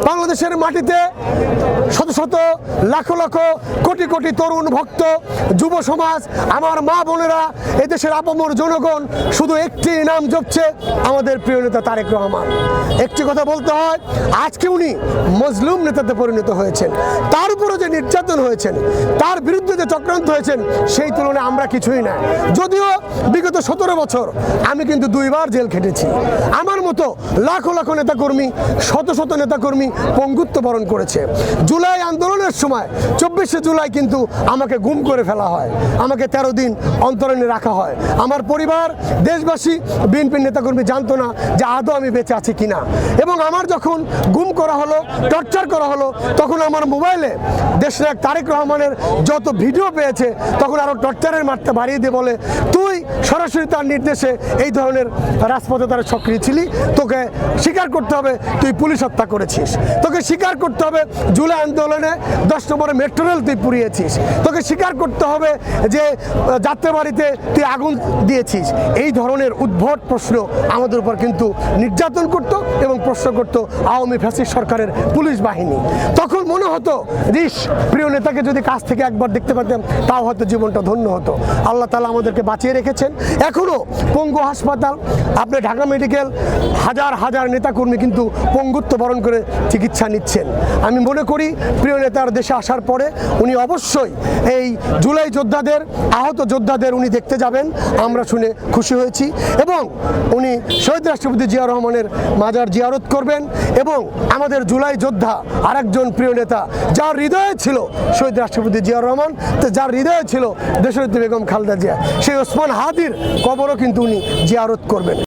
বাংলাদেশের মাটিতে শত শত লাখ লাখ কোটি কোটি তরুণ ভক্ত, যুব সমাজ, আমার মা বোনেরা, এদেশের আপামর জনগণ শুধু একটি নাম জপছে, আমাদের প্রিয় নেতা তারেক রহমান। একটি কথা বলতে হয়, আজকে উনি মজলুম নেতাতে পরিণত হয়েছেন। তার উপরে যে নির্যাতন হয়েছেন, তার বিরুদ্ধে যে চক্রান্ত হয়েছেন, সেই তুলনায় আমরা কিছুই না। যদিও বিগত 17 বছর আমি কিন্তু 2বার জেল খেটেছি। আমার মতো লাখো লাখো নেতাকর্মী, শত শত নেতাকর্মী পঙ্গুত্ব বরণ করেছে। জুলাই আন্দোলনের সময় 24শে জুলাই কিন্তু আমাকে গুম করে ফেলা হয়, আমাকে 13 দিন অন্তরণে রাখা হয়। আমার পরিবার, দেশবাসী, বিএনপির নেতাকর্মী জানতো না যে আদৌ আমি বেঁচে আছি কিনা। এবং আমার যখন গুম করা হলো, টর্চার করা হলো, তখন আমার মোবাইলে দেশনায়ক তারেক রহমানের যত ভিডিও পেয়েছে, তখন আরও টর্চারের মাত্রা বাড়িয়ে দিয়ে বলে, তুই সরাসরি তার নির্দেশে এই ধরনের রাজপথে তারা সক্রিয় ছিলি, তোকে স্বীকার করতে হবে তুই পুলিশ হত্যা করেছিস, তোকে স্বীকার করতে হবে জুলাই আন্দোলনে 10 নম্বরে মেট্রো রেল তুই পুড়িয়েছিস, তোকে স্বীকার করতে হবে যে যাত্রাবাড়িতে তুই আগুন দিয়েছিস। এই ধরনের উদ্ভট প্রশ্ন আমাদের উপর কিন্তু নির্যাতন করত এবং প্রশ্ন করত আওয়ামী ফ্যাসিস্ট সরকারের পুলিশ বাহিনী। তখন মনে হতো রিস প্রিয় নেতাকে যদি কাছ থেকে একবার দেখতে পেতাম, তাও হয়তো জীবনটা ধন্য হতো। আল্লাহ তাআলা আমাদেরকে বাঁচিয়ে রেখেছেন। এখনও পঙ্গু হাসপাতাল, আপনি ঢাকা মেডিকেল, হাজার হাজার নেতাকর্মী কিন্তু পঙ্গুত্ব বরণ করে চিকিৎসা নিচ্ছেন। আমি মনে করি প্রিয় নেতার দেশে আসার পরে উনি অবশ্যই এই জুলাই যোদ্ধাদের, আহত যোদ্ধাদের উনি দেখতে যাবেন, আমরা শুনে খুশি হয়েছি। এবং উনি শহীদ রাষ্ট্রপতি জিয়া রহমানের মাজার জিয়ারত করবেন। এবং আমাদের জুলাই যোদ্ধা আরেকজন প্রিয় নেতা, যার হৃদয়ে ছিল শহীদ রাষ্ট্রপতি জিয়া রহমান, যার হৃদয়ে ছিল দেশনেত্রী বেগম খালেদা জিয়া, সেই ওসমান হাদির কবরও কিন্তু উনি জিয়ারত করবেন।